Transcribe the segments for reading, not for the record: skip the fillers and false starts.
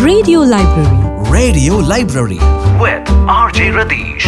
Radio Library. Radio Library with RJ Radish.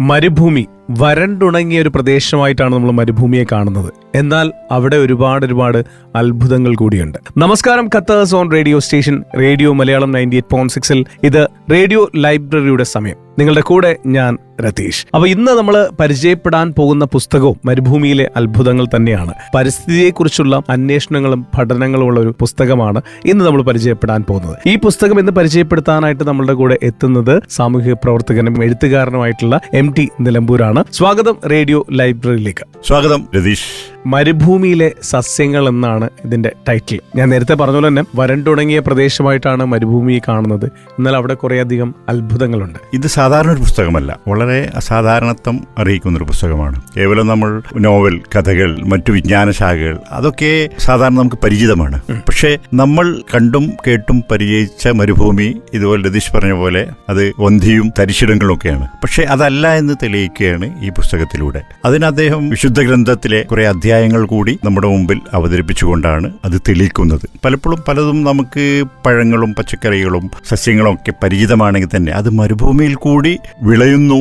മരുഭൂമി വരണ്ടുണങ്ങിയ ഒരു പ്രദേശമായിട്ടാണ് നമ്മൾ മരുഭൂമിയെ കാണുന്നത്. എന്നാൽ അവിടെ ഒരുപാട് അത്ഭുതങ്ങൾ കൂടിയുണ്ട്. നമസ്കാരം, Qatar's on radio station radio Malayalam 98.6-ൽ ഇത് റേഡിയോ ലൈബ്രറിയുടെ സമയം. നിങ്ങളുടെ കൂടെ ഞാൻ രതീഷ്. അപ്പൊ ഇന്ന് നമ്മൾ പരിചയപ്പെടാൻ പോകുന്ന പുസ്തകവും മരുഭൂമിയിലെ അത്ഭുതങ്ങൾ തന്നെയാണ്. പരിസ്ഥിതിയെക്കുറിച്ചുള്ള അന്വേഷണങ്ങളും പഠനങ്ങളും ഉള്ള ഒരു പുസ്തകമാണ് ഇന്ന് നമ്മൾ പരിചയപ്പെടാൻ പോകുന്നത്. ഈ പുസ്തകം ഇന്ന് പരിചയപ്പെടുത്താനായിട്ട് നമ്മളുടെ കൂടെ എത്തുന്നത് സാമൂഹിക പ്രവർത്തകനും എഴുത്തുകാരനുമായിട്ടുള്ള MT നിലമ്പൂരാണ്. സ്വാഗതം റേഡിയോ ലൈബ്രറിയിലേക്ക്. സ്വാഗതം രതീഷ്. മരുഭൂമിയിലെ സസ്യങ്ങൾ എന്നാണ് ഇതിന്റെ ടൈറ്റിൽ. ഞാൻ നേരത്തെ പറഞ്ഞ പോലെ തന്നെ വരണ്ടുണങ്ങിയ പ്രദേശമായിട്ടാണ് മരുഭൂമിയെ കാണുന്നത്. എന്നാൽ അവിടെ കുറേയധികം അത്ഭുതങ്ങളുണ്ട്. ഇത് സാധാരണ ഒരു പുസ്തകമല്ല, വളരെ അസാധാരണത്വം അറിയിക്കുന്ന ഒരു പുസ്തകമാണ്. കേവലം നമ്മൾ നോവൽ, കഥകൾ, മറ്റു വിജ്ഞാന ശാഖകൾ അതൊക്കെ സാധാരണ നമുക്ക് പരിചിതമാണ്. പക്ഷേ നമ്മൾ കണ്ടും കേട്ടും പരിചയിച്ച മരുഭൂമി ഇതുപോലെ രതീഷ് പറഞ്ഞ പോലെ അത് വന്ധ്യയും തരിശിടങ്ങളൊക്കെയാണ്. പക്ഷെ അതല്ല എന്ന് തെളിയിക്കുകയാണ് ഈ പുസ്തകത്തിലൂടെ. അതിന് അദ്ദേഹം വിശുദ്ധ ഗ്രന്ഥത്തിലെ കുറെ അധ്യായങ്ങൾ കൂടി നമ്മുടെ മുമ്പിൽ അവതരിപ്പിച്ചുകൊണ്ടാണ് അത് തെളിയിക്കുന്നത്. പലപ്പോഴും പലതും നമുക്ക് പഴങ്ങളും പച്ചക്കറികളും സസ്യങ്ങളും ഒക്കെ പരിചിതമാണെങ്കിൽ തന്നെ അത് മരുഭൂമിയിൽ കൂടി വിളയുന്നു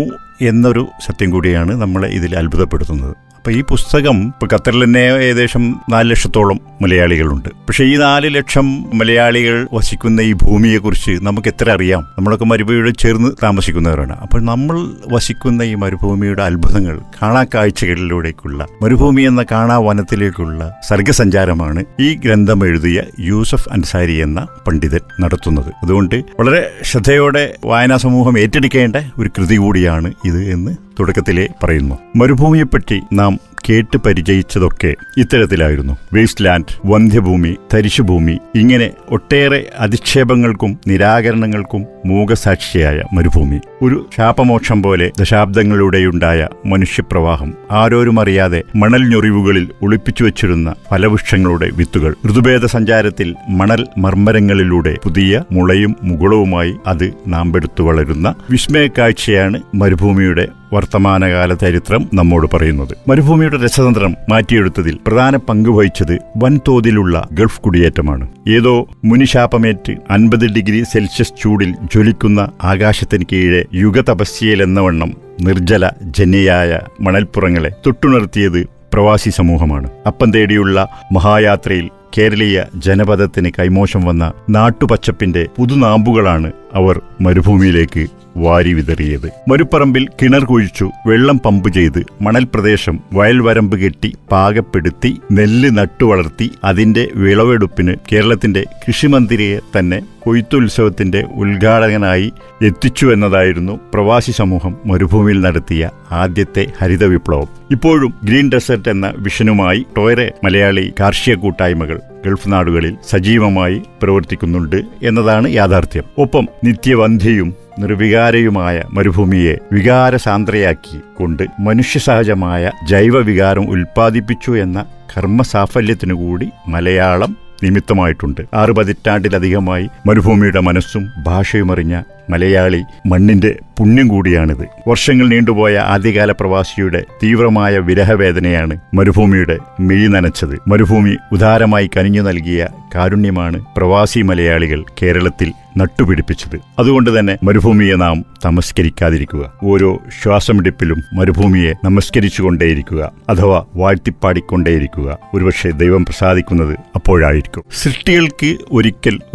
എന്നൊരു സത്യം കൂടിയാണ് നമ്മളെ ഇതിൽ അത്ഭുതപ്പെടുത്തുന്നത്. അപ്പോൾ ഈ പുസ്തകം ഇപ്പോൾ ഖത്തറിൽ തന്നെ ഏകദേശം 4 ലക്ഷത്തോളം മലയാളികളുണ്ട്. പക്ഷേ ഈ 4 ലക്ഷം മലയാളികൾ വസിക്കുന്ന ഈ ഭൂമിയെക്കുറിച്ച് നമുക്ക് എത്ര അറിയാം? നമ്മളൊക്കെ മരുഭൂമിയോട് ചേർന്ന് താമസിക്കുന്നവരാണ്. അപ്പോൾ നമ്മൾ വസിക്കുന്ന ഈ മരുഭൂമിയുടെ അത്ഭുതങ്ങൾ, കാണാ കാഴ്ചകളിലൂടെക്കുള്ള മരുഭൂമി എന്ന കാണാ വനത്തിലേക്കുള്ള സർഗസഞ്ചാരമാണ് ഈ ഗ്രന്ഥം എഴുതിയ യൂസഫ് അൻസാരി എന്ന പണ്ഡിതൻ നടത്തുന്നത്. അതുകൊണ്ട് വളരെ ശ്രദ്ധയോടെ വായനാ സമൂഹം ഏറ്റെടുക്കേണ്ട ഒരു കൃതി കൂടിയാണ് ഇത് എന്ന് തുടക്കത്തിലേ പറയുന്നു. മരുഭൂമിയെപ്പറ്റി നാം കേട്ട് പരിചയിച്ചതൊക്കെ ഇത്തരത്തിലായിരുന്നു. വേസ്റ്റ് ലാൻഡ്, വന്ധ്യഭൂമി, തരിശുഭൂമി, ഇങ്ങനെ ഒട്ടേറെ അധിക്ഷേപങ്ങൾക്കും നിരാകരണങ്ങൾക്കും മൂകസാക്ഷിയായ മരുഭൂമി. ഒരു ശാപമോക്ഷം പോലെ ദശാബ്ദങ്ങളിലൂടെയുണ്ടായ മനുഷ്യപ്രവാഹം, ആരോരും അറിയാതെ മണൽ ഞൊറിവുകളിൽ ഒളിപ്പിച്ചു വെച്ചിരുന്ന ഫലവൃക്ഷങ്ങളുടെ വിത്തുകൾ, ഋതുഭേദ സഞ്ചാരത്തിൽ മണൽ മർമ്മരങ്ങളിലൂടെ പുതിയ മുളയും മുകുളവുമായി അത് നാമ്പെടുത്തു വളരുന്ന വിസ്മയക്കാഴ്ചയാണ് മരുഭൂമിയുടെ വർത്തമാനകാല ചരിത്രം നമ്മോട് പറയുന്നത്. മരുഭൂമിയുടെ രസതന്ത്രം മാറ്റിയെടുത്തതിൽ പ്രധാന പങ്ക് വഹിച്ചത് വൻതോതിലുള്ള ഗൾഫ് കുടിയേറ്റമാണ്. ഏതോ മുനിശാപമേറ്റ് 50 ഡിഗ്രി സെൽഷ്യസ് ചൂടിൽ ജ്വലിക്കുന്ന ആകാശത്തിന് കീഴെ യുഗതപസ്യയിലെന്നവണ്ണം നിർജ്ജല ജന്യയായ മണൽപ്പുറങ്ങളെ തൊട്ടുണർത്തിയത് പ്രവാസി സമൂഹമാണ്. അപ്പം തേടിയുള്ള മഹായാത്രയിൽ കേരളീയ ജനപദത്തിന് കൈമോശം വന്ന നാട്ടുപച്ചപ്പിന്റെ പുതുനാമ്പുകളാണ് അവർ മരുഭൂമിയിലേക്ക് വാരി വിതറിയത്. മരുപ്പറമ്പിൽ കിണർ കുഴിച്ചു വെള്ളം പമ്പ് ചെയ്ത് മണൽ പ്രദേശം വയൽവരമ്പ് കെട്ടി പാകപ്പെടുത്തി നെല്ല് നട്ടുവളർത്തി അതിന്റെ വിളവെടുപ്പിന് കേരളത്തിന്റെ കൃഷിമന്ത്രിയെ തന്നെ കൊയ്ത്തുത്സവത്തിന്റെ ഉദ്ഘാടകനായി എത്തിച്ചു എന്നതായിരുന്നു പ്രവാസി സമൂഹം മരുഭൂമിയിൽ നടത്തിയ ആദ്യത്തെ ഹരിത വിപ്ലവം. ഇപ്പോഴും ഗ്രീൻ ഡെസർട്ട് എന്ന വിഷനുമായി ഒട്ടേറെ മലയാളി കാർഷിക കൂട്ടായ്മകൾ ഗൾഫ് നാടുകളിൽ സജീവമായി പ്രവർത്തിക്കുന്നുണ്ട് എന്നതാണ് യാഥാർത്ഥ്യം. ഒപ്പം നിത്യവന്ധ്യയും നിർവികാരയുമായ മരുഭൂമിയെ വികാരസാന്ദ്രയാക്കി കൊണ്ട് മനുഷ്യസഹജമായ ജൈവവികാരം ഉൽപ്പാദിപ്പിച്ചു എന്ന കർമ്മസാഫല്യത്തിനു കൂടി മലയാളം നിമിത്തമായിട്ടുണ്ട്. 6 പതിറ്റാണ്ടിലധികമായി മരുഭൂമിയുടെ മനസ്സും ഭാഷയുമറിഞ്ഞ മലയാളി മണ്ണിന്റെ പുണ്യം കൂടിയാണിത്. വർഷങ്ങൾ നീണ്ടുപോയ ആദ്യകാല പ്രവാസിയുടെ തീവ്രമായ വിരഹവേദനയാണ് മരുഭൂമിയുടെ മിഴി നനച്ചത്. മരുഭൂമി ഉദാരമായി കനിഞ്ഞു നൽകിയ കാരുണ്യമാണ് പ്രവാസി മലയാളികൾ കേരളത്തിൽ നട്ടുപിടിപ്പിച്ചത്. അതുകൊണ്ട് തന്നെ മരുഭൂമിയെ നാം നമസ്കരിക്കാതിരിക്കുക. ഓരോ ശ്വാസമിടിപ്പിലും മരുഭൂമിയെ നമസ്കരിച്ചുകൊണ്ടേയിരിക്കുക, അഥവാ വാഴ്ത്തിപ്പാടിക്കൊണ്ടേയിരിക്കുക. ഒരുപക്ഷെ ദൈവം പ്രസാദിക്കുന്നത് അപ്പോഴായിരിക്കും. സൃഷ്ടികൾക്ക്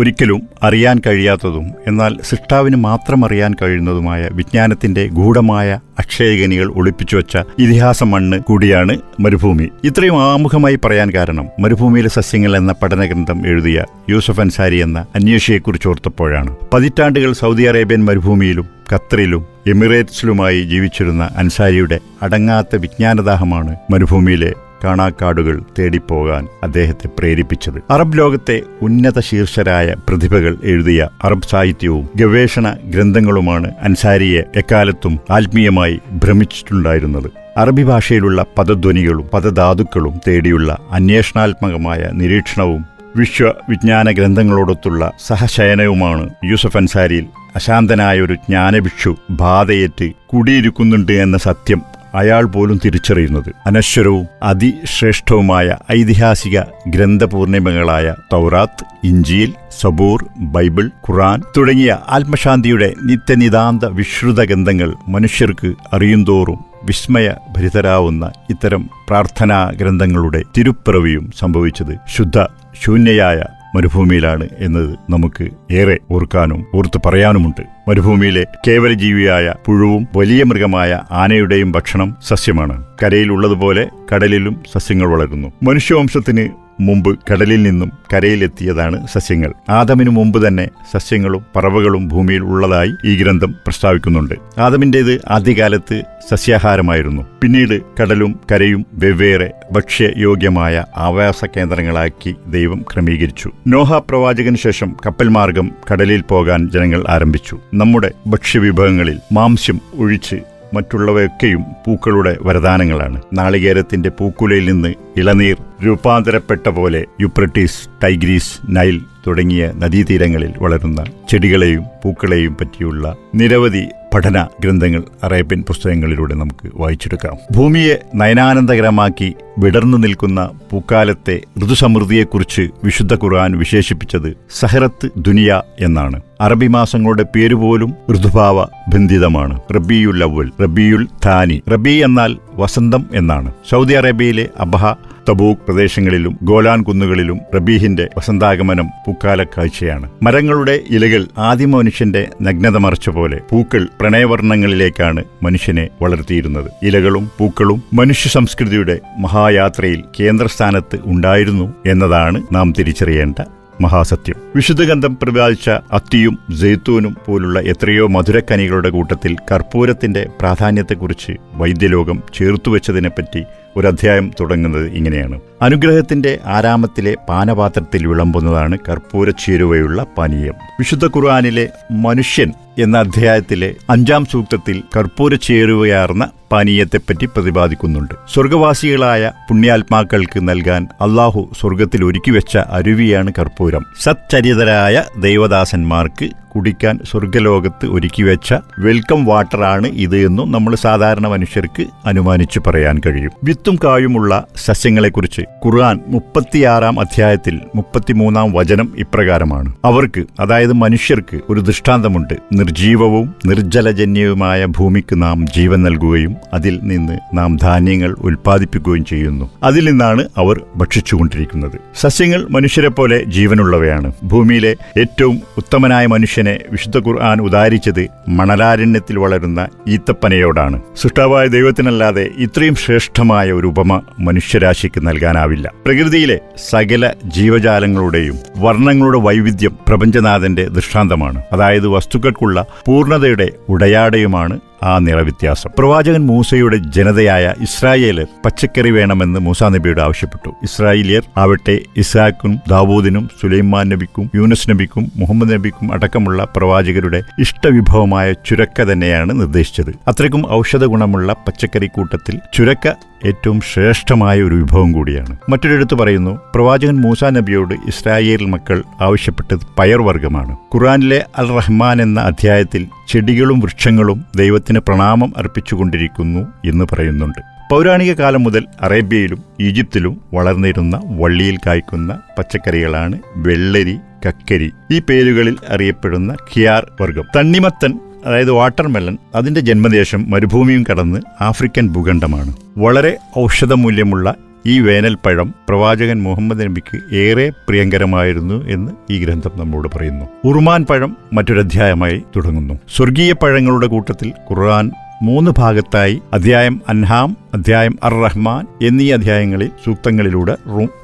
ഒരിക്കലും അറിയാൻ കഴിയാത്തതും എന്നാൽ സൃഷ്ടാവിന് മാത്രം അറിയാൻ കഴിയുന്നതുമായ വിജ്ഞാനത്തിന്റെ ഗൂഢമായ അക്ഷയഖനികൾ ഒളിപ്പിച്ചു വെച്ച ഇതിഹാസ മണ്ണ് കൂടിയാണ് മരുഭൂമി. ഇത്രയും ആമുഖമായി പറയാൻ കാരണം മരുഭൂമിയിലെ സസ്യങ്ങൾ എന്ന പഠനഗ്രന്ഥം എഴുതിയ യൂസഫ് അൻസാരി എന്ന അന്വേഷിയെക്കുറിച്ച് ഓർത്തപ്പോഴാണ്. പതിറ്റാണ്ടുകൾ സൗദി അറേബ്യൻ മരുഭൂമിയിലും ഖത്തറിലും എമിറേറ്റ്സിലുമായി ജീവിച്ചിരുന്ന അൻസാരിയുടെ അടങ്ങാത്ത വിജ്ഞാനദാഹമാണ് മരുഭൂമിയിലെ കാണാക്കാടുകൾ തേടിപ്പോകാൻ അദ്ദേഹത്തെ പ്രേരിപ്പിച്ചത്. അറബ് ലോകത്തെ ഉന്നത ശീർഷരായ പ്രതിഭകൾ എഴുതിയ അറബ് സാഹിത്യവും ഗവേഷണ ഗ്രന്ഥങ്ങളുമാണ് അൻസാരിയെ എക്കാലത്തും ആത്മീയമായി ഭ്രമിച്ചിട്ടുണ്ടായിരുന്നത്. അറബി ഭാഷയിലുള്ള പദധ്വനികളും പദധാതുക്കളും തേടിയുള്ള അന്വേഷണാത്മകമായ നിരീക്ഷണവും വിശ്വവിജ്ഞാന ഗ്രന്ഥങ്ങളോടൊത്തുള്ള സഹശയനവുമാണ് യൂസഫ് അൻസാരിയിൽ അശാന്തനായ ഒരു ജ്ഞാനഭിക്ഷു ബാധയേറ്റ് കുടിയിരിക്കുന്നുണ്ട് എന്ന സത്യം അയാൾ പോലും തിരിച്ചറിയുന്നത്. അനശ്വരവും അതിശ്രേഷ്ഠവുമായ ഐതിഹാസിക ഗ്രന്ഥപൂർണിമകളായ തൗറാത്ത്, ഇഞ്ചീൽ, സബൂർ, ബൈബിൾ, ഖുർആൻ തുടങ്ങിയ ആത്മശാന്തിയുടെ നിത്യനിതാന്ത വിശ്രുത ഗ്രന്ഥങ്ങൾ മനുഷ്യർക്ക് അറിയുന്തോറും വിസ്മയഭരിതരാവുന്ന ഇത്തരം പ്രാർത്ഥനാ ഗ്രന്ഥങ്ങളുടെ തിരുപ്പിറവിയും സംഭവിച്ചത് ശുദ്ധ ശൂന്യയായ മരുഭൂമിയിലാണ് എന്നത് നമുക്ക് ഏറെ ഓർക്കാനും ഓർത്തു പറയാനുമുണ്ട്. മരുഭൂമിയിലെ കേവല ജീവിയായ പുഴുവും വലിയ മൃഗമായ ആനയുടെയും ഭക്ഷണം സസ്യമാണ്. കരയിലുള്ളതുപോലെ കടലിലും സസ്യങ്ങൾ വളരുന്നു. മനുഷ്യവംശത്തിന് മുമ്പ് കടലിൽ നിന്നും കരയിലെത്തിയതാണ് സസ്യങ്ങൾ. ആദമിനു മുമ്പ് തന്നെ സസ്യങ്ങളും പറവകളും ഭൂമിയിൽ ഉള്ളതായി ഈ ഗ്രന്ഥം പ്രസ്താവിക്കുന്നുണ്ട്. ആദമിൻ്റേത് ആദ്യകാലത്ത് സസ്യാഹാരമായിരുന്നു. പിന്നീട് കടലും കരയും വെവ്വേറെ ഭക്ഷ്യയോഗ്യമായ ആവാസ കേന്ദ്രങ്ങളാക്കി ദൈവം ക്രമീകരിച്ചു. നോഹ പ്രവാചകന് ശേഷം കപ്പൽ മാർഗം കടലിൽ പോകാൻ ജനങ്ങൾ ആരംഭിച്ചു. നമ്മുടെ ഭക്ഷ്യവിഭവങ്ങളിൽ മാംസ്യം ഒഴിച്ച് മറ്റുള്ളവയൊക്കെയും പൂക്കളുടെ വരദാനങ്ങളാണ്. നാളികേരത്തിന്റെ പൂക്കുലയിൽ നിന്ന് ഇളനീർ രൂപാന്തരപ്പെട്ട പോലെ യൂഫ്രട്ടീസ്, ടൈഗ്രീസ്, നൈൽ തുടങ്ങിയ നദീതീരങ്ങളിൽ വളരുന്ന ചെടികളെയും പൂക്കളെയും പറ്റിയുള്ള നിരവധി പഠന ഗ്രന്ഥങ്ങൾ അറേബ്യൻ പുസ്തകങ്ങളിലൂടെ നമുക്ക് വായിച്ചെടുക്കാം. ഭൂമിയെ നയനാനന്ദകരമാക്കി വിടർന്നു നിൽക്കുന്ന പൂക്കാലത്തെ ഋതുസമൃദ്ധിയെക്കുറിച്ച് വിശുദ്ധ ഖുർആൻ വിശേഷിപ്പിച്ചത് സഹറത്ത് ദുനിയ എന്നാണ്. അറബി മാസങ്ങളുടെ പേരുപോലും ഋതുഭാവ ബന്ധിതമാണ്. റബീയുൽ അവ്വൽ, റബീയുൽ ഥാനി. റബീ എന്നാൽ വസന്തം എന്നാണ്. സൗദി അറേബ്യയിലെ അബഹ, തബൂക്ക് പ്രദേശങ്ങളിലും ഗോലാൻ കുന്നുകളിലും റബീഹിന്റെ വസന്താഗമനം പൂക്കാല കാഴ്ചയാണ്. മരങ്ങളുടെ ഇലകൾ ആദിമ മനുഷ്യന്റെ നഗ്നത മറച്ച പോലെ പൂക്കൾ പ്രണയവർണ്ണങ്ങളിലേക്കാണ് മനുഷ്യനെ വളർത്തിയിരുന്നത്. ഇലകളും പൂക്കളും മനുഷ്യ സംസ്കൃതിയുടെ മഹായാത്രയിൽ കേന്ദ്രസ്ഥാനത്ത് ഉണ്ടായിരുന്നു എന്നതാണ് നാം തിരിച്ചറിയേണ്ട മഹാസത്യം. വിശുദ്ധ ഗന്ധം പ്രതിപാദിച്ച അത്തിയും ജെയ്ത്തൂനും പോലുള്ള എത്രയോ മധുരക്കനികളുടെ കൂട്ടത്തിൽ കർപ്പൂരത്തിന്റെ പ്രാധാന്യത്തെക്കുറിച്ച് വൈദ്യലോകം ചേർത്തുവെച്ചതിനെപ്പറ്റി ഒരധ്യായം തുടങ്ങുന്നത് ഇങ്ങനെയാണ്. അനുഗ്രഹത്തിന്റെ ആരാമത്തിലെ പാനപാത്രത്തിൽ വിളമ്പുന്നതാണ് കർപ്പൂരച്ചേരുവയുള്ള പാനീയം. വിശുദ്ധ ഖുർആനിലെ മനുഷ്യൻ എന്ന അധ്യായത്തിലെ 5-ാം സൂക്തത്തിൽ കർപ്പൂരച്ചേരുവയാർന്ന പാനീയത്തെപ്പറ്റി പ്രതിപാദിക്കുന്നുണ്ട്. സ്വർഗവാസികളായ പുണ്യാത്മാക്കൾക്ക് നൽകാൻ അള്ളാഹു സ്വർഗത്തിൽ ഒരുക്കിവെച്ച അരുവിയാണ് കർപ്പൂരം. സച്ചരിതരായ ദൈവദാസന്മാർക്ക് കുടിക്കാൻ സ്വർഗലോകത്ത് ഒരുക്കിവെച്ച വെൽക്കം വാട്ടറാണ് ഇത് എന്നും നമ്മൾ സാധാരണ മനുഷ്യർക്ക് അനുമാനിച്ചു പറയാൻ കഴിയും. വിത്തും കായുമുള്ള സസ്യങ്ങളെക്കുറിച്ച് ഖുർആൻ 36-ാം അധ്യായത്തിൽ 33-ാം വചനം ഇപ്രകാരമാണ്. അവർക്ക്, അതായത് മനുഷ്യർക്ക് ഒരു ദൃഷ്ടാന്തമുണ്ട്. നിർജീവവും നിർജ്ജലജന്യവുമായ ഭൂമിക്ക് നാം ജീവൻ നൽകുകയും അതിൽ നിന്ന് നാം ധാന്യങ്ങൾ ഉൽപ്പാദിപ്പിക്കുകയും ചെയ്യുന്നു. അതിൽ നിന്നാണ് അവർ ഭക്ഷിച്ചുകൊണ്ടിരിക്കുന്നത്. സസ്യങ്ങൾ മനുഷ്യരെ പോലെ ജീവനുള്ളവയാണ്. ഭൂമിയിലെ ഏറ്റവും ഉത്തമനായ മനുഷ്യനെ വിശുദ്ധ ഖുർആൻ ഉദാഹരിച്ചത് മണലാരണ്യത്തിൽ വളരുന്ന ഈത്തപ്പനയോടാണ്. സൃഷ്ടാവായ ദൈവത്തിനല്ലാതെ ഇത്രയും ശ്രേഷ്ഠമായ ഒരു ഉപമ മനുഷ്യരാശിക്ക് നൽകാനാവില്ല. പ്രകൃതിയിലെ സകല ജീവജാലങ്ങളുടെയും വർണ്ണങ്ങളുടെ വൈവിധ്യം പ്രപഞ്ചനാഥന്റെ ദൃഷ്ടാന്തമാണ്. അതായത് വസ്തുക്കൾക്കുള്ള പൂർണ്ണതയുടെ ഉടയാടയുമാണ് ആ നിറവ്യത്യാസം. പ്രവാചകൻ മൂസയുടെ ജനതയായ ഇസ്രായേലർ പച്ചക്കറി വേണമെന്ന് മൂസാ നബിയോട് ആവശ്യപ്പെട്ടു. ഇസ്രായേലിയർ ആവട്ടെ ഇസ്ഹാക്കും ദാവൂദിനും സുലൈമാൻ നബിക്കും യൂനസ് നബിക്കും മുഹമ്മദ് നബിക്കും അടക്കമുള്ള പ്രവാചകരുടെ ഇഷ്ടവിഭവമായ ചുരക്ക തന്നെയാണ് നിർദ്ദേശിച്ചത്. അത്രയ്ക്കും ഔഷധ ഗുണമുള്ള പച്ചക്കറി കൂട്ടത്തിൽ ചുരക്ക ഏറ്റവും ശ്രേഷ്ഠമായ ഒരു വിഭവം കൂടിയാണ്. മറ്റൊരിടത്ത് പറയുന്നു, പ്രവാചകൻ മൂസാ നബിയോട് ഇസ്രായേൽ മക്കൾ ആവശ്യപ്പെട്ടത് പയർവർഗ്ഗമാണ്. ഖുർആനിലെ അൽ റഹ്മാൻ എന്ന അധ്യായത്തിൽ ചെടികളും വൃക്ഷങ്ങളും ദൈവത്തിന് പ്രണാമം അർപ്പിച്ചുകൊണ്ടിരിക്കുന്നു എന്ന് പറയുന്നുണ്ട്. പൗരാണിക കാലം മുതൽ അറേബ്യയിലും ഈജിപ്തിലും വളർന്നിരുന്ന വള്ളിയിൽ കായ്ക്കുന്ന പച്ചക്കറികളാണ് വെള്ളരി, കക്കരി. ഈ പേരുകളിൽ അറിയപ്പെടുന്ന ഖിയാർ വർഗം. തണ്ണിമത്തൻ, അതായത് വാട്ടർമെലൺ, അതിന്റെ ജന്മദേശം മരുഭൂമിയും കടന്ന് ആഫ്രിക്കൻ ഭൂഖണ്ഡമാണ്. വളരെ ഔഷധമൂല്യമുള്ള ഈ വേനൽപ്പഴം പ്രവാചകൻ മുഹമ്മദ് നബിക്ക് ഏറെ പ്രിയങ്കരമായിരുന്നു എന്ന് ഈ ഗ്രന്ഥം നമ്മോട് പറയുന്നു. ഉറുമാൻ പഴം മറ്റൊരധ്യായമായി തുടങ്ങുന്നു. സ്വർഗീയ പഴങ്ങളുടെ കൂട്ടത്തിൽ ഖുർആൻ 3 ഭാഗത്തായി അധ്യായം അൻഹാം, അധ്യായം അർ റഹ്മാൻ എന്നീ അധ്യായങ്ങളിൽ സൂക്തങ്ങളിലൂടെ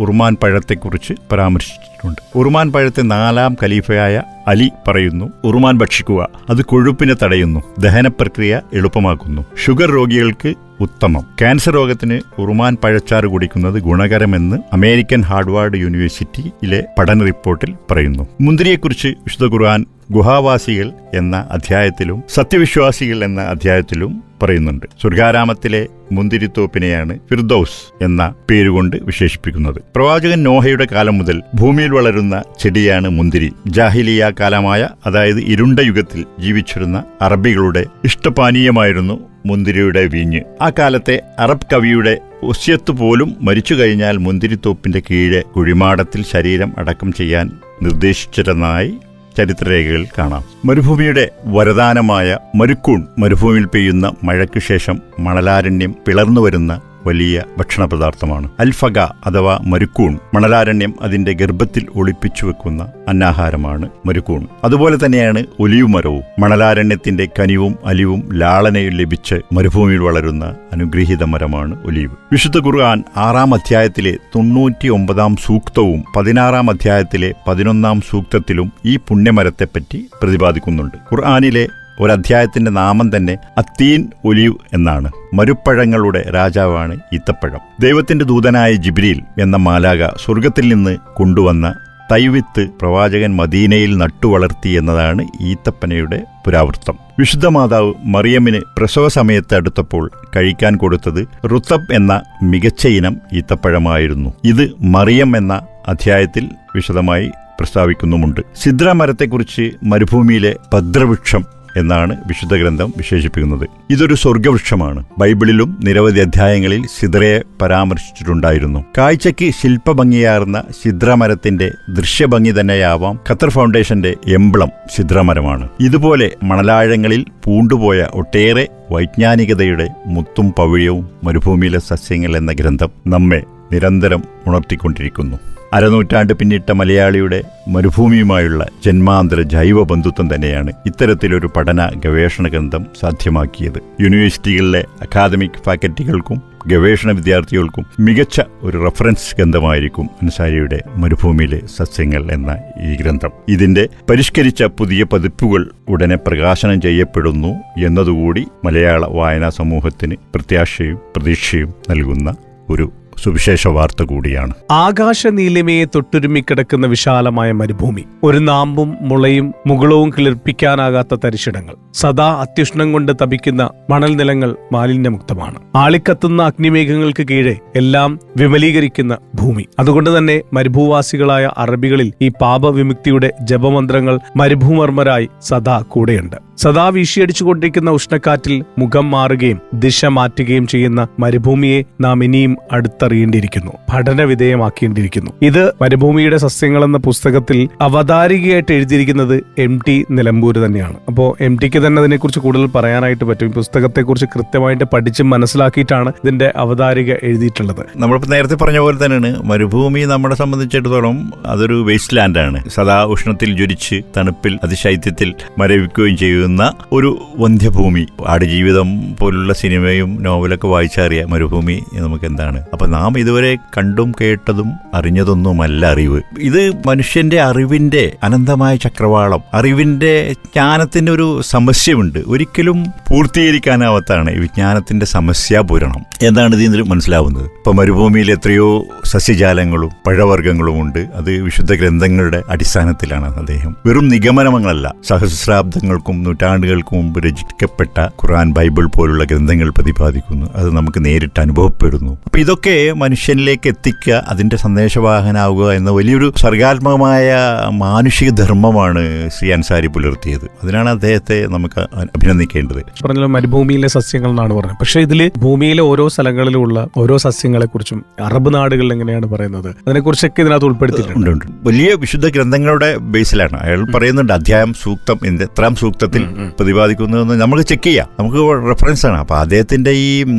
ഉറുമാൻ പഴത്തെക്കുറിച്ച് പരാമർശിച്ചിട്ടുണ്ട്. ഉറുമാൻ പഴത്തെ 4-ാം ഖലീഫയായ അലി പറയുന്നു, ഉറുമാൻ ഭക്ഷിക്കുക, അത് കൊഴുപ്പിനെ തടയുന്നു, ദഹന പ്രക്രിയ എളുപ്പമാക്കുന്നു, ഷുഗർ രോഗികൾക്ക് ഉത്തമം, ക്യാൻസർ രോഗത്തിന് ഉറുമാൻ പഴച്ചാറ് കുടിക്കുന്നത് ഗുണകരമെന്ന് അമേരിക്കൻ ഹാർവാർഡ് യൂണിവേഴ്സിറ്റിയിലെ പഠന റിപ്പോർട്ടിൽ പറയുന്നു. മുന്തിരിയെക്കുറിച്ച് വിശുദ്ധ ഖുർആൻ ഗുഹാവാസികൾ എന്ന അധ്യായത്തിലും സത്യവിശ്വാസികൾ എന്ന അധ്യായത്തിലും പറയുന്നുണ്ട്. സ്വർഗാരാമത്തിലെ മുന്തിരിത്തോപ്പിനെയാണ് ഫിർദൌസ് എന്ന പേരുകൊണ്ട് വിശേഷിപ്പിക്കുന്നത്. പ്രവാചകൻ നോഹയുടെ കാലം മുതൽ ഭൂമിയിൽ വളരുന്ന ചെടിയാണ് മുന്തിരി. ജാഹിലിയ കാലമായ, അതായത് ഇരുണ്ട യുഗത്തിൽ ജീവിച്ചിരുന്ന അറബികളുടെ ഇഷ്ടപാനീയമായിരുന്നു മുന്തിരിയുടെ വീഞ്ഞ്. ആ കാലത്തെ അറബ് കവിയുടെ ഒസ്യത്ത് പോലും മരിച്ചു കഴിഞ്ഞാൽ മുന്തിരിത്തോപ്പിന്റെ കീഴെ കുഴിമാടത്തിൽ ശരീരം അടക്കം ചെയ്യാൻ നിർദ്ദേശിച്ചിരുന്നതായി ചരിത്രരേഖകൾ കാണാം. മരുഭൂമിയുടെ വരദാനമായ മരുക്കൂൺ, മരുഭൂമിയിൽ പെയ്യുന്ന മഴയ്ക്കു ശേഷം മണലാരണ്യം പിളർന്നു വരുന്ന വലിയ ഭക്ഷണ പദാർത്ഥമാണ്. അൽഫഗ അഥവാ മരുക്കൂൺ, മണലാരണ്യം അതിന്റെ ഗർഭത്തിൽ ഒളിപ്പിച്ചു വെക്കുന്ന അന്നാഹാരമാണ് മരുക്കൂൺ. അതുപോലെ തന്നെയാണ് ഒലിവ് മരവും. മണലാരണ്യത്തിന്റെ കനിവും അലിവും ലാളനയും ലഭിച്ച് മരുഭൂമിയിൽ വളരുന്ന അനുഗ്രഹീത മരമാണ് ഒലിവ്. വിശുദ്ധ ഖുർആൻ 6-ാം അധ്യായത്തിലെ 99-ാം സൂക്തവും 16-ാം അധ്യായത്തിലെ 11-ാം സൂക്തത്തിലും ഈ പുണ്യമരത്തെപ്പറ്റി പ്രതിപാദിക്കുന്നുണ്ട്. ഖുർആനിലെ ഒരധ്യായത്തിന്റെ നാമം തന്നെ അത്തീൻ ഒലിവ് എന്നാണ്. മരുപ്പഴങ്ങളുടെ രാജാവാണ് ഈത്തപ്പഴം. ദൈവത്തിന്റെ ദൂതനായ ജിബ്രീൽ എന്ന മാലാക സ്വർഗത്തിൽ നിന്ന് കൊണ്ടുവന്ന തൈവിത്ത് പ്രവാചകൻ മദീനയിൽ നട്ടുവളർത്തി എന്നതാണ് ഈത്തപ്പനയുടെ പുരാവൃത്തം. വിശുദ്ധ മാതാവ് മറിയമ്മിന് പ്രസവ സമയത്ത് അടുത്തപ്പോൾ കഴിക്കാൻ കൊടുത്തത് റുത്തബ് എന്ന മികച്ച ഇനം ഈത്തപ്പഴമായിരുന്നു. ഇത് മറിയം എന്ന അധ്യായത്തിൽ വിശദമായി പ്രസ്താവിക്കുന്നുമുണ്ട്. സിദ്ര മരത്തെക്കുറിച്ച് മരുഭൂമിയിലെ ഭദ്രവൃക്ഷം എന്നാണ് വിശുദ്ധ ഗ്രന്ഥം വിശേഷിപ്പിക്കുന്നത്. ഇതൊരു സ്വർഗവൃക്ഷമാണ്. ബൈബിളിലും നിരവധി അധ്യായങ്ങളിൽ സിദ്രയെ പരാമർശിച്ചിട്ടുണ്ടായിരുന്നു. കാഴ്ചയ്ക്ക് ശില്പഭംഗിയാർന്ന സിദ്രമരത്തിന്റെ ദൃശ്യഭംഗി തന്നെയാവാം ഖത്തർ ഫൗണ്ടേഷന്റെ എംബ്ലം സിദ്രമരമാണ്. ഇതുപോലെ മണലാഴങ്ങളിൽ പൂണ്ടുപോയ ഒട്ടേറെ വൈജ്ഞാനികതയുടെ മുത്തും പവിഴവും മരുഭൂമിയിലെ സസ്യങ്ങൾ എന്ന ഗ്രന്ഥം നമ്മെ നിരന്തരം ഉണർത്തിക്കൊണ്ടിരിക്കുന്നു. അരനൂറ്റാണ്ട് പിന്നിട്ട മലയാളിയുടെ മരുഭൂമിയുമായുള്ള ജന്മാന്തര ജൈവ ബന്ധുത്വം തന്നെയാണ് ഇത്തരത്തിലൊരു പഠന ഗവേഷണ ഗ്രന്ഥം സാധ്യമാക്കിയത്. യൂണിവേഴ്സിറ്റികളിലെ അക്കാദമിക് ഫാക്കൽറ്റികൾക്കും ഗവേഷണ വിദ്യാർത്ഥികൾക്കും മികച്ച ഒരു റഫറൻസ് ഗ്രന്ഥമായിരിക്കും അൻസാരിയുടെ മരുഭൂമിയിലെ സസ്യങ്ങൾ എന്ന ഈ ഗ്രന്ഥം. ഇതിന്റെ പരിഷ്കരിച്ച പുതിയ പതിപ്പുകൾ ഉടനെ പ്രകാശനം ചെയ്യപ്പെടുന്നു എന്നതുകൂടി മലയാള വായനാ സമൂഹത്തിന് പ്രത്യാശയും പ്രതീക്ഷയും നൽകുന്ന ഒരു സുവിശേഷ വാർത്ത കൂടിയാണ്. ആകാശ നീലിമയെ തൊട്ടുരുമിക്കിടക്കുന്ന വിശാലമായ മരുഭൂമി, ഒരു നാമ്പും മുളയും മുകളവും കിളിർപ്പിക്കാനാകാത്ത തരിശിടങ്ങൾ, സദാ അത്യുഷ്ണം കൊണ്ട് തപിക്കുന്ന മണൽ നിലങ്ങൾ മാലിന്യമുക്തമാണ്. ആളിക്കത്തുന്ന അഗ്നിമേഘങ്ങൾക്ക് കീഴെ എല്ലാം വിമലീകരിക്കുന്ന ഭൂമി. അതുകൊണ്ട് തന്നെ മരുഭൂവാസികളായ അറബികളിൽ ഈ പാപവിമുക്തിയുടെ ജപമന്ത്രങ്ങൾ മരുഭൂമർമരായി സദാ കൂടെയുണ്ട്. സദാ വീശിയടിച്ചുകൊണ്ടിരിക്കുന്ന ഉഷ്ണക്കാറ്റിൽ മുഖം മാറുകയും ദിശ മാറ്റുകയും ചെയ്യുന്ന മരുഭൂമിയെ നാം ഇനിയും അടുത്തറിയേണ്ടിയിരിക്കുന്നു, പഠന വിധേയമാക്കേണ്ടിയിരിക്കുന്നു. ഇത് മരുഭൂമിയുടെ സസ്യങ്ങൾ എന്ന പുസ്തകത്തിൽ അവതാരികയായിട്ട് എഴുതിയിരിക്കുന്നത് MT നിലമ്പൂര് തന്നെയാണ്. അപ്പോൾ MTക്ക് തന്നെ അതിനെക്കുറിച്ച് കൂടുതൽ പറയാനായിട്ട് പറ്റും. ഈ പുസ്തകത്തെക്കുറിച്ച് കൃത്യമായിട്ട് പഠിച്ച് മനസ്സിലാക്കിയിട്ടാണ് ഇതിന്റെ അവതാരിക എഴുതിയിട്ടുള്ളത്. നമ്മളിപ്പോൾ നേരത്തെ പറഞ്ഞ പോലെ തന്നെയാണ് മരുഭൂമി നമ്മളെ സംബന്ധിച്ചിടത്തോളം അതൊരു വേസ്റ്റ് ലാൻഡാണ്. സദാ ഉഷ്ണത്തിൽ ജ്വലിച്ച് തണുപ്പിൽ അതിശൈത്യത്തിൽ മരവിക്കുകയും ചെയ്യുന്ന ഒരു വന്ധ്യഭൂമി. ആടുജീവിതം പോലുള്ള സിനിമയും നോവലൊക്കെ വായിച്ചറിയ മരുഭൂമി നമുക്ക് എന്താണ്. അപ്പൊ നാം ഇതുവരെ കണ്ടും കേട്ടതും അറിഞ്ഞതൊന്നുമല്ല അറിവ്. ഇത് മനുഷ്യന്റെ അറിവിന്റെ അനന്തമായ ചക്രവാളം, അറിവിന്റെ ജ്ഞാനത്തിന്റെ ഒരു സമസ്യയുണ്ട്. ഒരിക്കലും പൂർത്തീകരിക്കാനാവാത്താണ് ഈ വിജ്ഞാനത്തിന്റെ സമസ്യാപൂരണം എന്നാണ് ഇതിൽ മനസ്സിലാവുന്നത്. ഇപ്പൊ മരുഭൂമിയിൽ എത്രയോ സസ്യജാലങ്ങളും പഴവർഗ്ഗങ്ങളും ഉണ്ട്. അത് വിശുദ്ധ ഗ്രന്ഥങ്ങളുടെ അടിസ്ഥാനത്തിലാണ്. അദ്ദേഹം വെറും നിഗമനങ്ങളല്ല, സഹസ്രാബ്ദങ്ങൾക്കും നൂറ്റാണ്ടുകൾക്ക് മുമ്പ് രചിക്കപ്പെട്ട ഖുർആൻ, ബൈബിൾ പോലുള്ള ഗ്രന്ഥങ്ങൾ പ്രതിപാദിക്കുന്നു. അത് നമുക്ക് നേരിട്ട് അനുഭവപ്പെടുന്നു. അപ്പൊ ഇതൊക്കെ മനുഷ്യനിലേക്ക് എത്തിക്കുക, അതിന്റെ സന്ദേശവാഹനാവുക എന്ന വലിയൊരു സർഗാത്മകമായ മാനുഷിക ധർമ്മമാണ് ശ്രീ അൻസാരി പുലർത്തിയത്. അതിനാണ് അദ്ദേഹത്തെ നമുക്ക് അഭിനന്ദിക്കേണ്ടത്. പറഞ്ഞല്ലോ മരുഭൂമിയിലെ സസ്യങ്ങൾ എന്നാണ് പറഞ്ഞത്. പക്ഷെ ഇതില് ഭൂമിയിലെ ഓരോ സ്ഥലങ്ങളിലുള്ള ഓരോ സസ്യങ്ങളെ കുറിച്ചും അറബ് നാടുകളിൽ എങ്ങനെയാണ് പറയുന്നത്, അതിനെക്കുറിച്ചൊക്കെ ഇതിനകത്ത് ഉൾപ്പെടുത്തിയിട്ടുണ്ട്. വലിയ വിശുദ്ധ ഗ്രന്ഥങ്ങളുടെ ബേസിലാണ് അയാൾ പറയുന്നുണ്ട്. അധ്യായം, സൂക്തം, എത്രാം സൂക്തത്തിൽ പ്രതിപാദിക്കുന്നതെന്ന് നമുക്ക് ചെക്ക് ചെയ്യാം, നമുക്ക് റെഫറൻസ് ആണ്. അപ്പൊ അദ്ദേഹത്തിന്റെ ഈ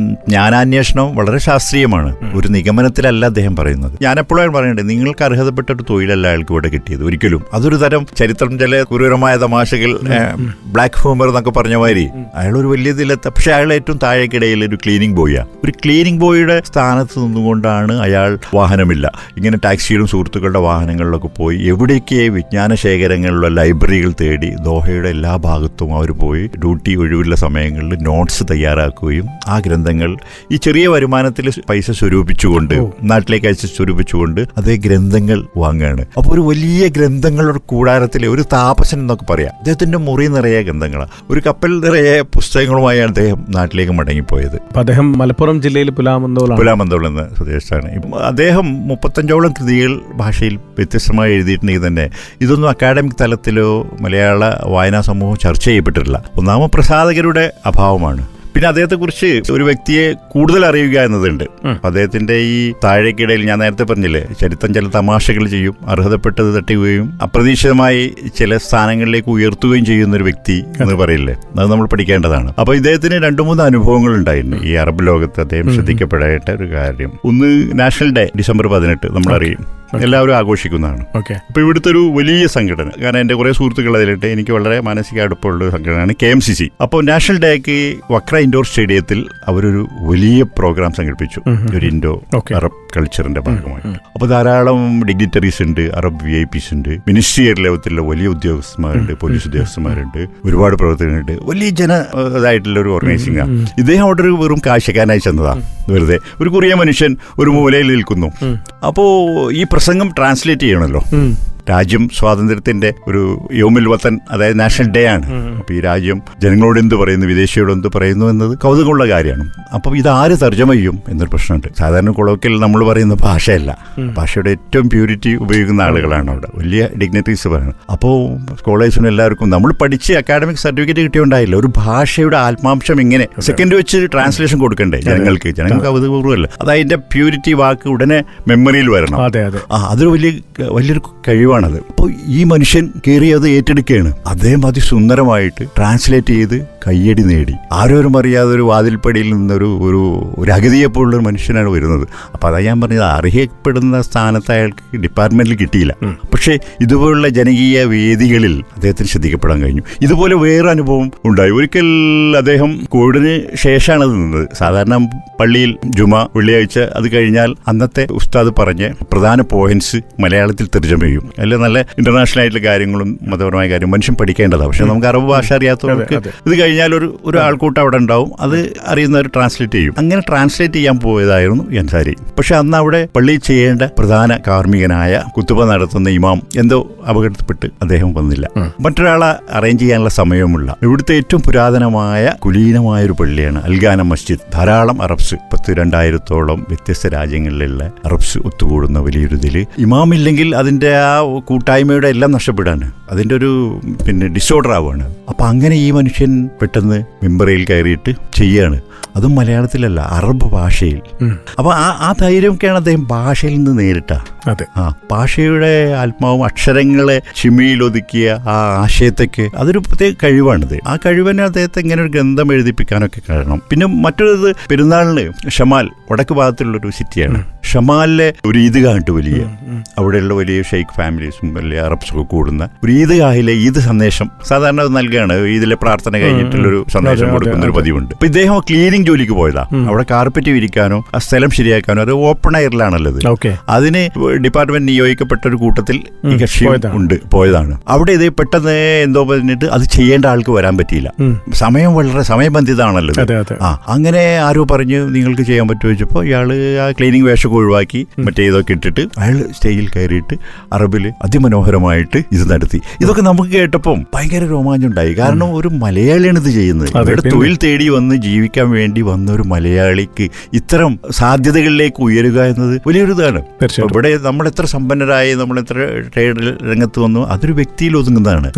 ജ്ഞാനാന്വേഷണം വളരെ ശാസ്ത്രീയമാണ്, ഒരു നിഗമനത്തിലല്ല അദ്ദേഹം പറയുന്നത്. ഞാൻ എപ്പോഴും പറയണ്ടേ, നിങ്ങൾക്ക് അർഹതപ്പെട്ട ഒരു തൊഴിലല്ല അയാൾക്ക് ഇവിടെ കിട്ടിയത് ഒരിക്കലും. അതൊരു തരം ചരിത്രം, ചില ക്രൂരമായ തമാശകൾ, ബ്ലാക്ക് ഹ്യൂമർ എന്നൊക്കെ പറഞ്ഞ മാതിരി അയാൾ ഒരു വലിയ ഇതിലെത്ത. പക്ഷെ അയാൾ ഏറ്റവും താഴേക്കിടയിൽ ഒരു ക്ലീനിങ് ബോയാണ്. ഒരു ക്ലീനിങ് ബോയുടെ സ്ഥാനത്ത് നിന്നുകൊണ്ടാണ് അയാൾ, വാഹനമില്ല, ഇങ്ങനെ ടാക്സിയിലും സുഹൃത്തുക്കളുടെ വാഹനങ്ങളിലൊക്കെ പോയി എവിടേക്ക് വിജ്ഞാന ശേഖരങ്ങളിലുള്ള ലൈബ്രറികൾ തേടി ദോഹയുടെ എല്ലാ ഭാഗത്തും അവർ പോയി ഡ്യൂട്ടി ഒഴിവുള്ള സമയങ്ങളിൽ നോട്ട്സ് തയ്യാറാക്കുകയും ആ ഗ്രന്ഥങ്ങൾ ഈ ചെറിയ വരുമാനത്തിൽ പൈസ സ്വരൂപിക്കുകയും സ്വരൂപിച്ചുകൊണ്ട് നാട്ടിലേക്ക് അയച്ച് സ്വരൂപിച്ചുകൊണ്ട് അതേ ഗ്രന്ഥങ്ങൾ വാങ്ങുകയാണ്. അപ്പോൾ ഒരു വലിയ ഗ്രന്ഥങ്ങളുടെ കൂടാരത്തിലെ ഒരു താപസൻ എന്നൊക്കെ പറയാം. അദ്ദേഹത്തിന്റെ മുറി നിറയെ ഗ്രന്ഥങ്ങളാണ്. ഒരു കപ്പൽ നിറയെ പുസ്തകങ്ങളുമായാണ് അദ്ദേഹം നാട്ടിലേക്ക് മടങ്ങിപ്പോയത്. അദ്ദേഹം മലപ്പുറം ജില്ലയിൽ പുലാമന്തോൾ എന്ന സ്വദേശത്താണ്. അദ്ദേഹം 35ഓളം കൃതികൾ ഭാഷയിൽ വ്യത്യസ്തമായി എഴുതിയിട്ടുണ്ടെങ്കിൽ തന്നെ ഇതൊന്നും അക്കാഡമിക് തലത്തിലോ മലയാള വായനാ സമൂഹം ചർച്ച ചെയ്യപ്പെട്ടിട്ടില്ല. ഒന്നാമത് പ്രസാധകരുടെ അഭാവമാണ്. പിന്നെ അദ്ദേഹത്തെക്കുറിച്ച് ഒരു വ്യക്തിയെ കൂടുതൽ അറിയുക എന്നതുണ്ട്. അദ്ദേഹത്തിന്റെ ഈ താഴേക്കിടയിൽ ഞാൻ നേരത്തെ പറഞ്ഞില്ലേ, ചരിത്രം ചില തമാശകൾ ചെയ്യും, അർഹതപ്പെട്ടത് തട്ടുകയും അപ്രതീക്ഷിതമായി ചില സ്ഥാനങ്ങളിലേക്ക് ഉയർത്തുകയും ചെയ്യുന്ന ഒരു വ്യക്തി എന്ന് പറയില്ലേ, അത് നമ്മൾ പഠിക്കേണ്ടതാണ്. അപ്പൊ ഇദ്ദേഹത്തിന് 2-3 അനുഭവങ്ങൾ ഉണ്ടായിരുന്നു ഈ അറബ് ലോകത്ത് അദ്ദേഹം ശ്രദ്ധിക്കപ്പെടേണ്ട ഒരു കാര്യം. ഒന്ന്, നാഷണൽ ഡേ ഡിസംബർ 18 നമ്മളറിയും, എല്ലാവരും ആഘോഷിക്കുന്നതാണ്. അപ്പൊ ഇവിടുത്തെ ഒരു വലിയ സംഘടന, കാരണം എന്റെ കുറെ സുഹൃത്തുക്കൾ അതിലിട്ട് എനിക്ക് വളരെ മാനസിക അടുപ്പമുള്ള ഒരു സംഘടനയാണ് KMCC. അപ്പോൾ നാഷണൽ ഡേക്ക് വക്ര ഇൻഡോർ സ്റ്റേഡിയത്തിൽ അവരൊരു വലിയ പ്രോഗ്രാം സംഘടിപ്പിച്ചു, ഒരു ഇൻഡോ അറബ് കൾച്ചറിന്റെ ഭാഗമായി. അപ്പൊ ധാരാളം ഡിഗ്നിറ്ററീസ് ഉണ്ട്, അറബ് VIPs ഉണ്ട്, മിനിസ്ട്രിയൽ ലെവലിലുള്ള വലിയ ഉദ്യോഗസ്ഥന്മാരുണ്ട്, പോലീസ് ഉദ്യോഗസ്ഥന്മാരുണ്ട്, ഒരുപാട് പ്രവർത്തകരുണ്ട്. വലിയ ഇതായിട്ടുള്ള ഒരു ഓർഗനൈസിംഗ് ആണ്. ഇദ്ദേഹം അവിടെ ഒരു വെറും കാഴ്ചക്കാരനായി ചെന്നതാ. വെറുതെ ഒരു കുറിയ മനുഷ്യൻ ഒരു മൂലയിൽ നിൽക്കുന്നു. അപ്പോ ഈ പ്രസംഗം ട്രാൻസ്ലേറ്റ് ചെയ്യണമല്ലോ. രാജ്യം സ്വാതന്ത്ര്യത്തിന്റെ ഒരു യൗമുൽ വത്തൻ, അതായത് നാഷണൽ ഡേ ആണ്. അപ്പൊ ഈ രാജ്യം ജനങ്ങളോട് എന്ത് പറയുന്നു, വിദേശിയോട് എന്ത് പറയുന്നു എന്നത് കൗതുകമുള്ള കാര്യമാണ്. അപ്പം ഇത് ആര് തർജ്ജമ ചെയ്യും എന്നൊരു പ്രശ്നമുണ്ട്. സാധാരണ കൊളോക്കിയൽ നമ്മൾ പറയുന്ന ഭാഷയല്ല, ഭാഷയുടെ ഏറ്റവും പ്യൂരിറ്റി ഉപയോഗിക്കുന്ന ആളുകളാണ് അവിടെ, വലിയ ഡിഗ്നിറ്ററീസ് പറയുന്നത്. അപ്പോൾ സ്കോളേഴ്സിനും എല്ലാവർക്കും നമ്മൾ പഠിച്ച് അക്കാഡമിക് സർട്ടിഫിക്കറ്റ് കിട്ടിയോണ്ടായില്ല, ഒരു ഭാഷയുടെ ആത്മാംശം എങ്ങനെ സെക്കൻഡ് വെച്ച് ട്രാൻസ്ലേഷൻ കൊടുക്കണ്ടേ ജനങ്ങൾക്ക് കൗതുകപൂർവ്വമല്ല, അത് അതിന്റെ പ്യൂരിറ്റി വാക്ക് ഉടനെ മെമ്മറിയിൽ വരണം. അതൊരു വലിയൊരു കഴിവാണ്. അപ്പോൾ ഈ മനുഷ്യൻ കയറി അത് ഏറ്റെടുക്കുകയാണ്. അദ്ദേഹം അതിസുന്ദരമായിട്ട് ട്രാൻസ്ലേറ്റ് ചെയ്ത് കയ്യടി നേടി. ആരോരും അറിയാതെ ഒരു വാതിൽപ്പടിയിൽ നിന്നൊരു ഒരു അഗതിയെപ്പോലുള്ള ഒരു മനുഷ്യനാണ് വരുന്നത്. അപ്പോൾ അതാ ഞാൻ പറഞ്ഞത്, അറിയപ്പെടുന്ന സ്ഥാനത്ത് അയാൾക്ക് ഡിപ്പാർട്ട്മെന്റിൽ കിട്ടിയില്ല, പക്ഷേ ഇതുപോലുള്ള ജനകീയ വേദികളിൽ അദ്ദേഹത്തിന് ശ്രദ്ധിക്കപ്പെടാൻ കഴിഞ്ഞു. ഇതുപോലെ വേറെ അനുഭവം ഉണ്ടായി. ഒരിക്കൽ അദ്ദേഹം കോവിഡിന് ശേഷമാണ് അത് നിന്നത്. സാധാരണ പള്ളിയിൽ ജുമ വെള്ളിയാഴ്ച അത് കഴിഞ്ഞാൽ അന്നത്തെ ഉസ്താദ് പറഞ്ഞ് പ്രധാന പോയിന്റ്സ് മലയാളത്തിൽ തർജ്ജമ ചെയ്യും. അല്ലെ നല്ല ഇന്റർനാഷണൽ ആയിട്ടുള്ള കാര്യങ്ങളും മതപരമായ കാര്യം മനുഷ്യൻ പഠിക്കേണ്ടതാണ്. പക്ഷെ നമുക്ക് അറബ് ഭാഷ അറിയാത്തവർക്ക് ഇത് കഴിഞ്ഞാൽ ഒരു ആൾക്കൂട്ടം അവിടെ ഉണ്ടാവും, അത് അറിയുന്നവർ ട്രാൻസ്ലേറ്റ് ചെയ്യും. അങ്ങനെ ട്രാൻസ്ലേറ്റ് ചെയ്യാൻ പോയതായിരുന്നു അൻസാരി. പക്ഷെ അന്ന് അവിടെ പള്ളിയിൽ ചെയ്യേണ്ട പ്രധാന കാർമ്മികനായ കുത്തുബ നടത്തുന്ന ഇമാം എന്തോ അപകടത്തിൽപ്പെട്ട് അദ്ദേഹം വന്നില്ല. മറ്റൊരാളെ അറേഞ്ച് ചെയ്യാനുള്ള സമയവുമില്ല. ഇവിടുത്തെ ഏറ്റവും പുരാതനമായ കുലീനമായ ഒരു പള്ളിയാണ് അൽഗാന മസ്ജിദ്. ധാരാളം അറബ്സ്, 2000-ഓളം വ്യത്യസ്ത രാജ്യങ്ങളിലുള്ള അറബ്സ് ഒത്തുകൂടുന്ന വലിയൊരു ഇതിൽ ഇമാമില്ലെങ്കിൽ അതിന്റെ ആ കൂട്ടായ്മയുടെ എല്ലാം നഷ്ടപ്പെടാണ്, അതിന്റെ ഒരു ഡിസോർഡർ ആവുകയാണ്. അപ്പൊ അങ്ങനെ ഈ മനുഷ്യൻ പെട്ടെന്ന് മെമ്പറയിൽ കയറിയിട്ട് ചെയ്യാണ്. അതും മലയാളത്തിലല്ല, അറബ് ഭാഷയിൽ. അപ്പൊ ആ ധൈര്യമൊക്കെയാണ് അദ്ദേഹം ഭാഷയിൽ നിന്ന് നേരിട്ട. ഭാഷയുടെ ആത്മാവും അക്ഷരങ്ങളെ ചിമിയിലൊതുക്കിയ ആ ആശയത്തേക്ക് അതൊരു പ്രത്യേക കഴിവാണിത്. ആ കഴിവിനെ അദ്ദേഹത്തെ ഇങ്ങനെ ഒരു ഗ്രന്ഥം എഴുതിപ്പിക്കാനൊക്കെ കാരണം. പിന്നെ മറ്റൊരു പെരുന്നാളിന് ഷമാൽ, വടക്ക് ഭാഗത്തുള്ളൊരു സിറ്റിയാണ്. ഷമാലിലെ ഒരു ഈദ്ഗാഹ് വലിയ, അവിടെയുള്ള വലിയ ഷെയ്ഖ് ഫാമിലീസും വലിയ അറബ്സൊക്കെ കൂടുന്ന ഒരു ഈദ്ഗാഹിലെ ഈദ് സന്ദേശം സാധാരണ അത് നൽകുകയാണ്. ഈദിലെ പ്രാർത്ഥന കഴിഞ്ഞിട്ടുള്ളൊരു സന്ദേശം കൊടുക്കുന്ന ഒരു പതിവുണ്ട്. അപ്പൊ ഇദ്ദേഹം ക്ലീനിങ് ജോലിക്ക് പോയതാ. അവിടെ കാർപ്പറ്റ് വിരിക്കാനോ ആ സ്ഥലം ശരിയാക്കാനോ, അത് ഓപ്പൺ എയറിലാണുള്ളത്. അതിന് ഡിപ്പാർട്ട്മെന്റ് നിയോഗിക്കപ്പെട്ട ഒരു കൂട്ടത്തിൽ ഈ കക്ഷി പോയതാണ്. അവിടെ ഇത് പെട്ടെന്ന് എന്തോ പറഞ്ഞിട്ട് അത് ചെയ്യേണ്ട ആൾക്ക് വരാൻ പറ്റിയില്ല. സമയം വളരെ സമയബന്ധിതമാണല്ലോ. അങ്ങനെ ആരോ പറഞ്ഞു നിങ്ങൾക്ക് ചെയ്യാൻ പറ്റുമോ ചോദിച്ചപ്പോൾ ഇയാള് ആ ക്ലീനിങ് വേഷമൊക്കെ ഒഴിവാക്കി മറ്റേ ഇതൊക്കെ ഇട്ടിട്ട് അയാൾ സ്റ്റേജിൽ കയറിയിട്ട് അറബില് അതിമനോഹരമായിട്ട് ഇത് നടത്തി. ഇതൊക്കെ നമുക്ക് കേട്ടപ്പം ഭയങ്കര രോമാഞ്ചുണ്ടായി. കാരണം ഒരു മലയാളിയാണ് ഇത് ചെയ്യുന്നത്. ഇവിടെ തൊഴിൽ തേടി വന്ന് ജീവിക്കാൻ വേണ്ടി വന്ന ഒരു മലയാളിക്ക് ഇത്തരം സാധ്യതകളിലേക്ക് ഉയരുക എന്നത് വലിയൊരു ഇതാണ്. ഇവിടെ നമ്മളെത്ര സമ്പന്നരായി, നമ്മളെത്ര ട്രേഡ് രംഗത്ത് വന്നു, അതൊരു വ്യക്തിയിൽ ഒതുങ്ങുന്നതാണ്.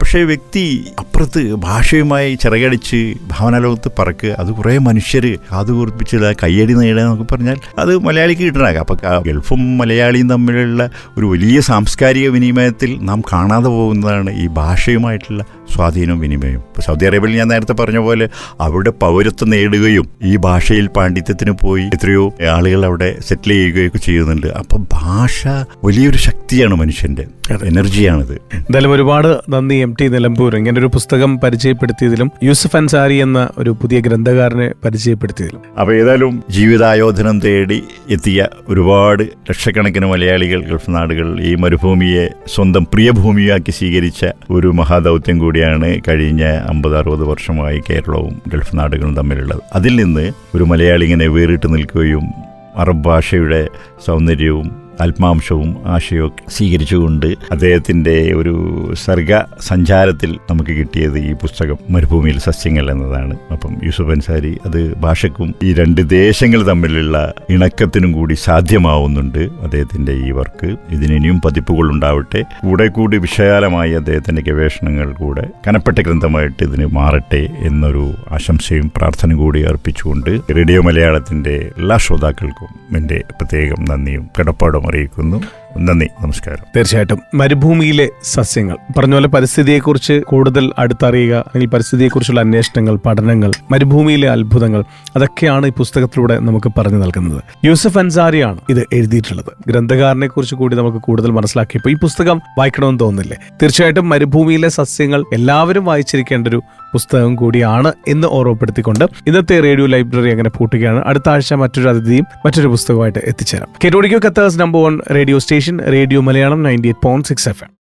പക്ഷേ വ്യക്തി അപ്പുറത്ത് ഭാഷയുമായി ചിറകടിച്ച് ഭാവനാലോകത്ത് പറക്കുക, അത് കുറേ മനുഷ്യർ കാതുകൂർപ്പിച്ച് കയ്യടി നേടുക എന്നൊക്കെ പറഞ്ഞാൽ അത് മലയാളിക്ക് കിട്ടണാകാം. അപ്പം ഗൾഫും മലയാളിയും തമ്മിലുള്ള ഒരു വലിയ സാംസ്കാരിക വിനിമയത്തിൽ നാം കാണാതെ പോകുന്നതാണ് ഈ ഭാഷയുമായിട്ടുള്ള സ്വാധീനവും വിനിമയവും. ഇപ്പോൾ സൗദി അറേബ്യയിൽ ഞാൻ നേരത്തെ പറഞ്ഞ പോലെ അവിടെ പൗരത്വം നേടുകയും ഈ ഭാഷയിൽ പാണ്ഡിത്യത്തിന് പോയി എത്രയോ ആളുകൾ അവിടെ സെറ്റിൽ ചെയ്യുകയൊക്കെ ചെയ്യുന്നുണ്ട്. അപ്പം ഭാഷ വലിയൊരു ശക്തിയാണ്, മനുഷ്യന്റെ എനർജിയാണിത്. എന്തായാലും ഒരുപാട് നന്ദി MT നിലമ്പൂർ, ഇങ്ങനെ ഒരു പുസ്തകം പരിചയപ്പെടുത്തിയതിലും യൂസഫ് അൻസാരി എന്ന ഒരു പുതിയ ഗ്രന്ഥകാരനെ പരിചയപ്പെടുത്തിയതിലും. അപ്പോൾ ഏതായാലും ജീവിതായോധനം തേടി എത്തിയ ഒരുപാട് ലക്ഷക്കണക്കിന് മലയാളികൾ, ഗൾഫ് നാടുകൾ ഈ മരുഭൂമിയെ സ്വന്തം പ്രിയഭൂമിയാക്കി സ്വീകരിച്ച ഒരു മഹാദൗത്യം കൂടിയാണ് കഴിഞ്ഞ 50-60 വർഷമായി കേരളവും ഗൾഫ് നാടുകളും തമ്മിലുള്ളത്. അതിൽ നിന്ന് ഒരു മലയാളി ഇങ്ങനെ വേറിട്ട് നിൽക്കുകയും അറബ് ഭാഷയുടെ സൗന്ദര്യവും ആത്മാംശവും ആശയവും സ്വീകരിച്ചുകൊണ്ട് അദ്ദേഹത്തിൻ്റെ ഒരു സർഗ സഞ്ചാരത്തിൽ നമുക്ക് കിട്ടിയത് ഈ പുസ്തകം മരുഭൂമിയിൽ സസ്യങ്ങൾ എന്നതാണ്. അപ്പം യൂസുഫ് അൻസാരി അത് ഭാഷയ്ക്കും ഈ രണ്ട് ദേശങ്ങൾ തമ്മിലുള്ള ഇണക്കത്തിനും കൂടി സാധ്യമാവുന്നുണ്ട് അദ്ദേഹത്തിൻ്റെ ഈ വർക്ക്. ഇതിനിയും പതിപ്പുകൾ ഉണ്ടാവട്ടെ, കൂടി വിശാലമായി അദ്ദേഹത്തിൻ്റെ ഗവേഷണങ്ങൾ കൂടെ കനപ്പെട്ട ഗ്രന്ഥമായിട്ട് ഇതിന് മാറട്ടെ എന്നൊരു ആശംസയും പ്രാർത്ഥന കൂടി അർപ്പിച്ചുകൊണ്ട് റേഡിയോ മലയാളത്തിൻ്റെ എല്ലാ ശ്രോതാക്കൾക്കും എൻ്റെ പ്രത്യേകം നന്ദിയും കടപ്പാടും അറിയിക്കുന്നു. നന്ദി, നമസ്കാരം. തീർച്ചയായിട്ടും മരുഭൂമിയിലെ സസ്യങ്ങൾ പറഞ്ഞ പോലെ പരിസ്ഥിതിയെക്കുറിച്ച് കൂടുതൽ അടുത്തറിയുക, അല്ലെങ്കിൽ പരിസ്ഥിതിയെക്കുറിച്ചുള്ള അന്വേഷണങ്ങൾ, പഠനങ്ങൾ, മരുഭൂമിയിലെ അത്ഭുതങ്ങൾ, അതൊക്കെയാണ് ഈ പുസ്തകത്തിലൂടെ നമുക്ക് പറഞ്ഞു നൽകുന്നത്. യൂസഫ് അൻസാരിയാണ് ഇത് എഴുതിയിട്ടുള്ളത്. ഗ്രന്ഥകാരനെ കുറിച്ച് കൂടി നമുക്ക് കൂടുതൽ മനസ്സിലാക്കിയപ്പോൾ ഈ പുസ്തകം വായിക്കണമെന്ന് തോന്നുന്നില്ലേ? തീർച്ചയായിട്ടും മരുഭൂമിയിലെ സസ്യങ്ങൾ എല്ലാവരും വായിച്ചിരിക്കേണ്ട ഒരു പുസ്തകം കൂടിയാണ് എന്ന് ഓർമ്മപ്പെടുത്തിക്കൊണ്ട് ഇന്നത്തെ റേഡിയോ ലൈബ്രറി അങ്ങനെ പൂട്ടുകയാണ്. അടുത്ത ആഴ്ച മറ്റൊരു അതിഥിയും മറ്റൊരു പുസ്തകമായിട്ട് എത്തിച്ചേരാം. കേട്ടോടിക്കോ Qatar's number 1 radio station radio Malayalam 98.6 FM.